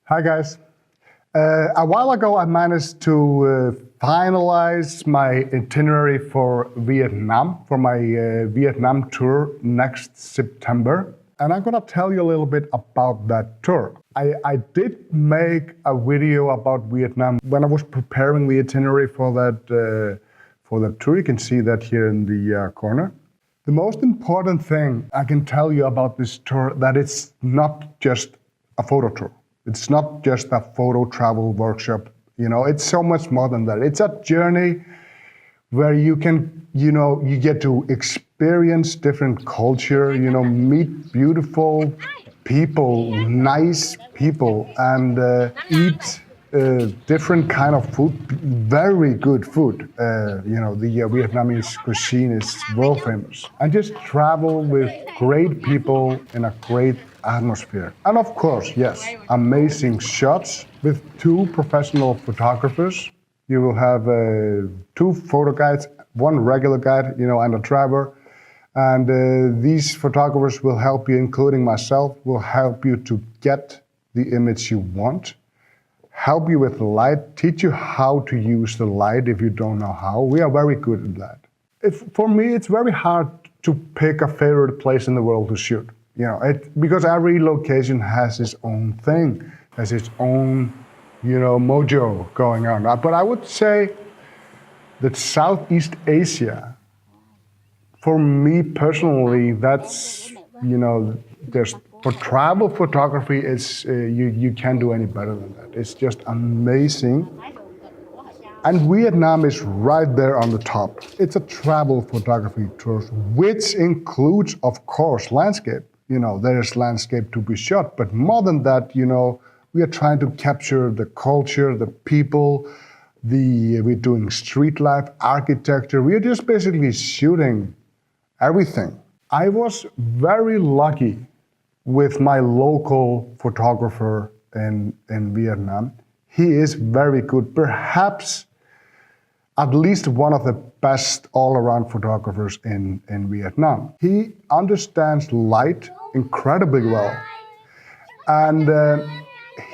Hi guys. A while ago I managed to finalize my itinerary for Vietnam, for my Vietnam tour next September. And I'm gonna tell you a little bit about that tour. I did make a video about Vietnam when I was preparing the itinerary for that tour. You can see that here in the corner. The most important thing I can tell you about this tour that it's not just a photo tour. It's not just a photo travel workshop. It's so much more than that. It's a journey where you can, you get to experience different culture, meet beautiful people, nice people, and eat different kind of food, very good food. The Vietnamese cuisine is world famous. And just travel with great people in a great atmosphere. And of course, yes, amazing shots with two professional photographers. You will have two photo guides, one regular guide, and a driver. And these photographers will help you, including myself, will help you to get the image you want, help you with the light, teach you how to use the light if you don't know how. We are very good at that. For me, it's very hard to pick a favorite place in the world to shoot. Because every location has its own thing, has its own, mojo going on. But I would say that Southeast Asia, for me personally, that's, for travel photography, it's you can't do any better than that. It's just amazing. And Vietnam is right there on the top. It's a travel photography tour, which includes, of course, landscape. There's landscape to be shot, but more than that, we are trying to capture the culture, the people, we're doing street life, architecture. We're just basically shooting everything. I was very lucky with my local photographer in Vietnam. He is very good, perhaps at least one of the best all-around photographers in Vietnam. He understands light incredibly well. And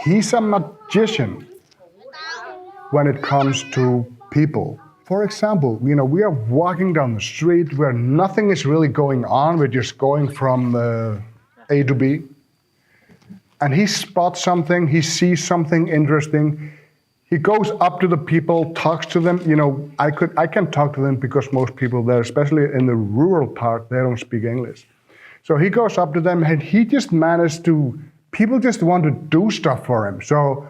he's a magician when it comes to people. For example, we are walking down the street where nothing is really going on. We're just going from A to B. And he spots something, he sees something interesting. He goes up to the people, talks to them. I can talk to them because most people there, especially in the rural part, they don't speak English. So he goes up to them and he just managed to, people just want to do stuff for him. So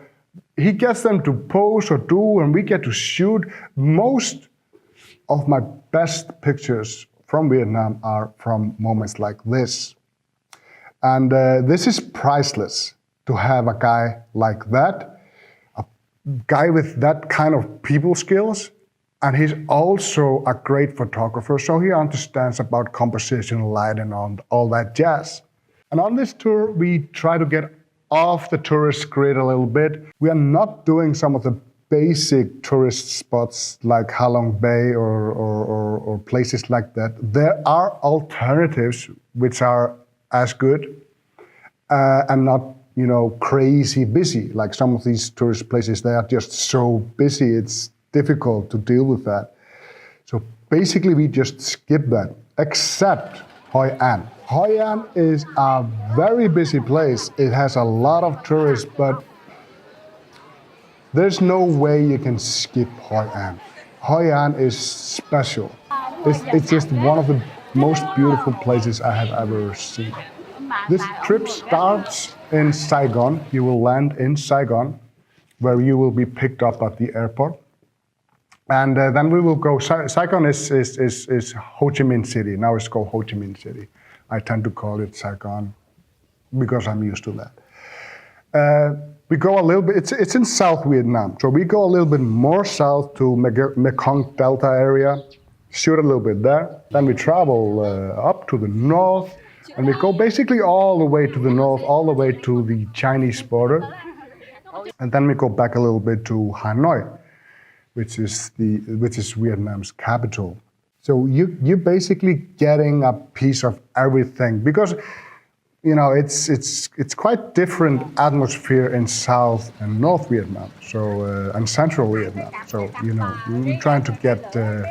he gets them to pose or do, and we get to shoot. Most of my best pictures from Vietnam are from moments like this. And this is priceless to have a guy like that. Guy with that kind of people skills, and he's also a great photographer, so he understands about composition, light, and all that jazz. And on this tour, we try to get off the tourist grid a little bit. We are not doing some of the basic tourist spots like Ha Long Bay or places like that. There are alternatives which are as good and not crazy busy. Like some of these tourist places, they are just so busy, it's difficult to deal with that. So basically we just skip that, except Hoi An. Hoi An is a very busy place. It has a lot of tourists, but there's no way you can skip Hoi An. Hoi An is special. It's just one of the most beautiful places I have ever seen. This trip starts in Saigon. You will land in Saigon, where you will be picked up at the airport. And then we will go, Saigon is Ho Chi Minh City. Now it's called Ho Chi Minh City. I tend to call it Saigon because I'm used to that. We go a little bit, it's in South Vietnam. So we go a little bit more south to Mekong Delta area, shoot a little bit there. Then we travel up to the north, and we go basically all the way to the north, all the way to the Chinese border. And then we go back a little bit to Hanoi, which is Vietnam's capital. So you're basically getting a piece of everything, because it's quite different atmosphere in South and North Vietnam, so and Central Vietnam. So we're trying to get the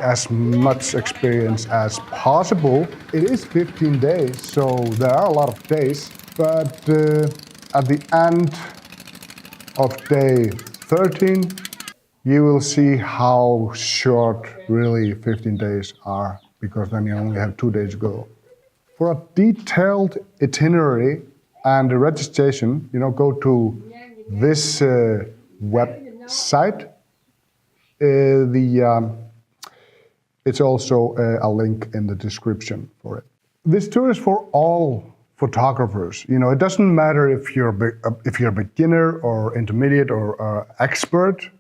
as much experience as possible. It is 15 days, so there are a lot of days, but at the end of day 13, you will see how short really 15 days are, because then you only have 2 days to go. For a detailed itinerary and the registration, go to this website. It's also a link in the description for it. This tour is for all photographers. It doesn't matter if you're a beginner or intermediate or expert.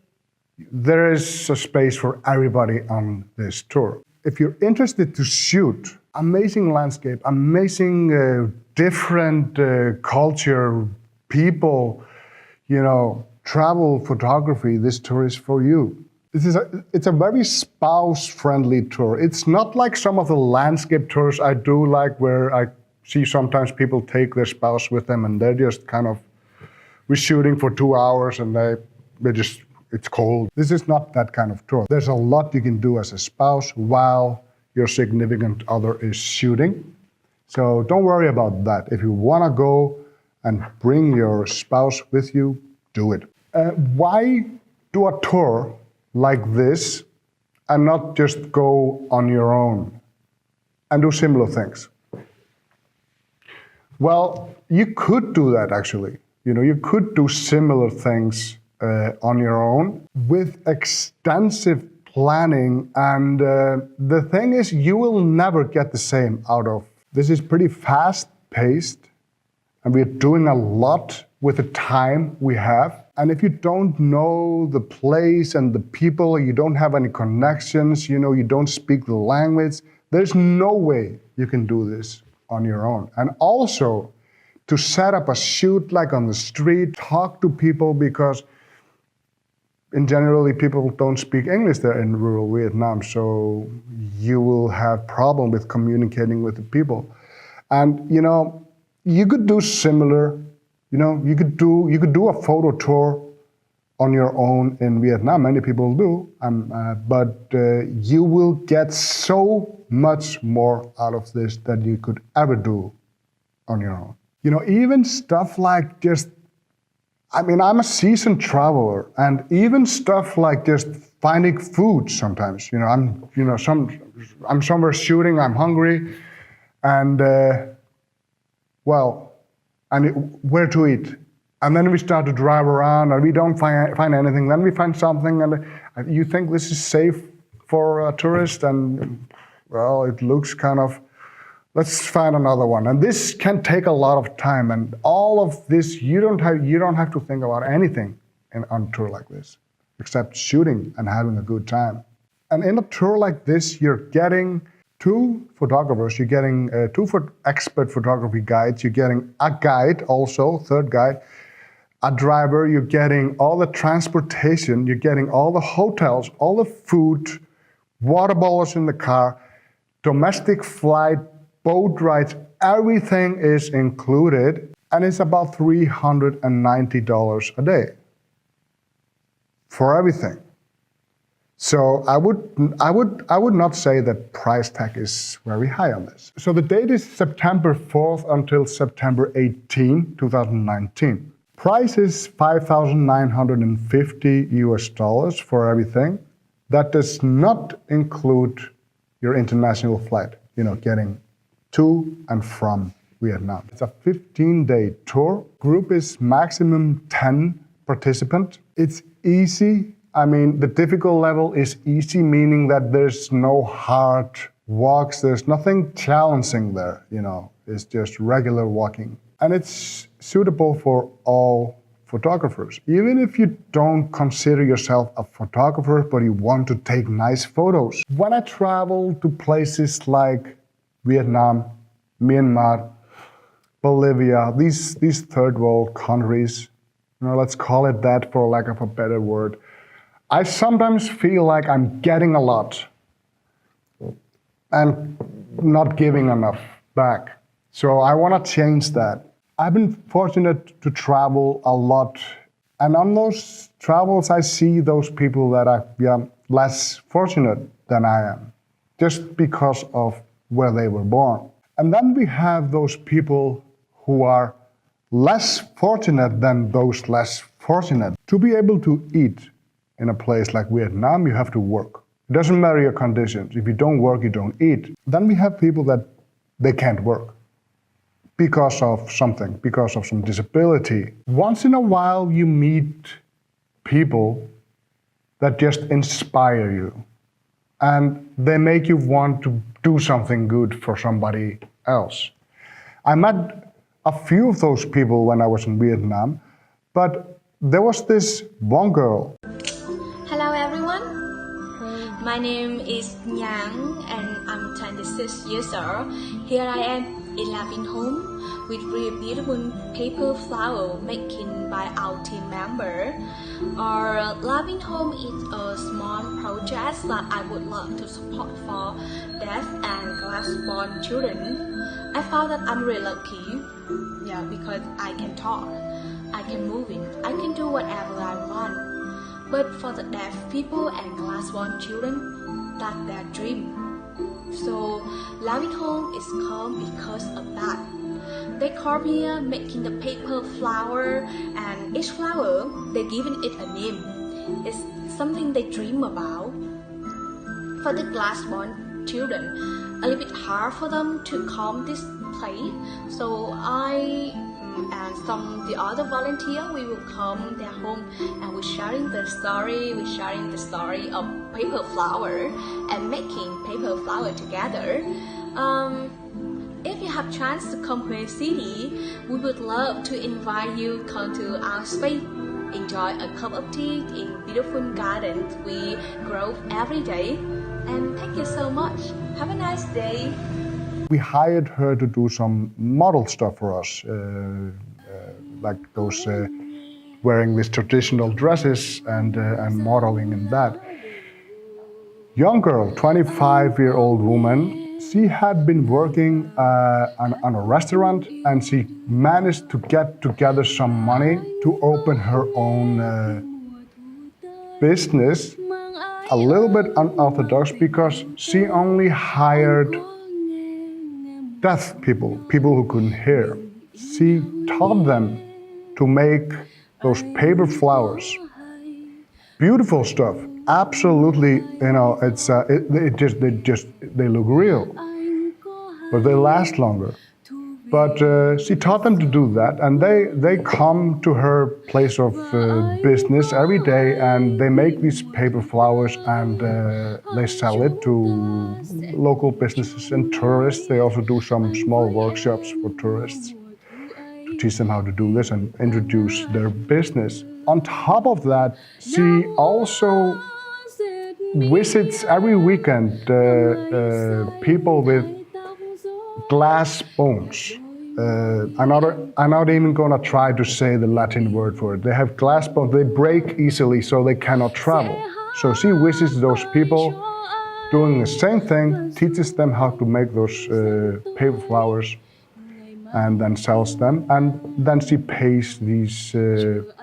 There is a space for everybody on this tour. If you're interested to shoot amazing landscape, amazing different culture, people, travel photography, this tour is for you. It's a very spouse-friendly tour. It's not like some of the landscape tours I do, like where I see sometimes people take their spouse with them and they're just we're shooting for 2 hours and it's cold. This is not that kind of tour. There's a lot you can do as a spouse while your significant other is shooting. So don't worry about that. If you want to go and bring your spouse with you, do it. Why do a tour like this and not just go on your own and do similar things? Well, you could do that actually. You could do similar things on your own with extensive planning, and the thing is, you will never get the same out of this. Is pretty fast paced, and we're doing a lot with the time we have. And if you don't know the place and the people, you don't have any connections, you don't speak the language, there's no way you can do this on your own. And also to set up a shoot like on the street, talk to people, because in generally people don't speak English there in rural Vietnam, so you will have problem with communicating with the people. And you could do similar, you could do a photo tour on your own in Vietnam. Many people do, but you will get so much more out of this than you could ever do on your own. Even stuff like I'm a seasoned traveler, and even stuff like just finding food sometimes. I'm somewhere shooting, I'm hungry, and where to eat? And then we start to drive around, and we don't find anything. Then we find something, and you think this is safe for a tourist, and it looks let's find another one. And this can take a lot of time, and all of this, you don't have to think about anything on a tour like this, except shooting and having a good time. And in a tour like this, you're getting 2 photographers, you're getting 2 expert photography guides, you're getting a guide also, 3rd guide, a driver, you're getting all the transportation, you're getting all the hotels, all the food, water bottles in the car, domestic flight, boat rides, everything is included, and it's about $390 a day for everything. So I would not say that price tag is very high on this. So the date is September 4th until September 18, 2019. Price is $5,950 US for everything. That does not include your international flight, getting to and from Vietnam. It's a 15-day tour. Group is maximum 10 participants. It's easy. The difficult level is easy, meaning that there's no hard walks. There's nothing challenging there, It's just regular walking. And it's suitable for all photographers. Even if you don't consider yourself a photographer, but you want to take nice photos. When I travel to places like Vietnam, Myanmar, Bolivia, these third world countries, let's call it that for lack of a better word, I sometimes feel like I'm getting a lot and not giving enough. back. So I want to change that. I've been fortunate to travel a lot. And on those travels, I see those people that are less fortunate than I am, just because of where they were born. And then we have those people who are less fortunate than those less fortunate. To be able to eat in a place like Vietnam, you have to work. It doesn't matter your conditions. If you don't work, you don't eat. Then we have people that they can't work because of something, because of some disability. Once in a while, you meet people that just inspire you and they make you want to do something good for somebody else. I met a few of those people when I was in Vietnam, but there was this one girl. Hello everyone, my name is Nguyen and I'm 26 years old. Here I am in Lavin Home with really beautiful paper flower making by our team member. Our Lavin Home is a small project that I would love to support for deaf and glass-born children. I found that I'm really lucky, because I can talk, I can move in, I can do whatever I want. But for the deaf people and glass-born children, that's their dream. So Lavin Home is called because of that. They come here making the paper flower, and each flower they're giving it a name. It's something they dream about. For the glass-born children, a little bit hard for them to come this place. So I and some the other volunteer, we will come their home and we're sharing the story of paper flower and making paper flower together. If you have chance to come to city, we would love to invite you come to our space. Enjoy a cup of tea in beautiful gardens we grow every day. And thank you so much. Have a nice day. We hired her to do some model stuff for us, like those wearing these traditional dresses and modeling in that. Young girl, 25-year-old woman, she had been working on a restaurant and she managed to get together some money to open her own business. A little bit unorthodox because she only hired deaf people who couldn't hear. She taught them to make those paper flowers. Beautiful stuff. Absolutely, it's they look real, but they last longer. But she taught them to do that, and they come to her place of business every day, and they make these paper flowers, and they sell it to local businesses and tourists. They also do some small workshops for tourists to teach them how to do this and introduce their business. On top of that, she also visits every weekend people with glass bones. I'm not even gonna try to say the Latin word for it. They have glass bones, they break easily so they cannot travel. So she visits those people doing the same thing, teaches them how to make those paper flowers and then sells them. And then she pays these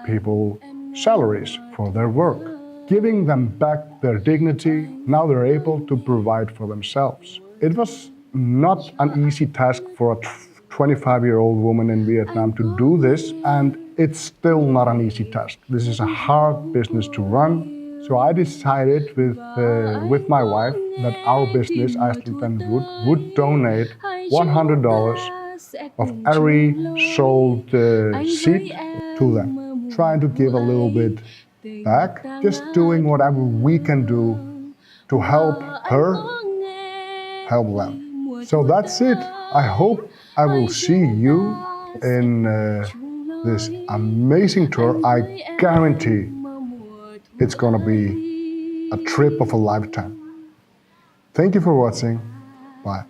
people salaries for their work, giving them back their dignity. Now they're able to provide for themselves. It was not an easy task for a 25-year-old woman in Vietnam to do this, and it's still not an easy task. This is a hard business to run. So I decided with my wife that our business, Iceland would donate $100 of every sold seed to them, trying to give a little bit back, just doing whatever we can do to help her, help them. So that's it. I hope I will see you in this amazing tour. I guarantee it's gonna be a trip of a lifetime. Thank you for watching. Bye.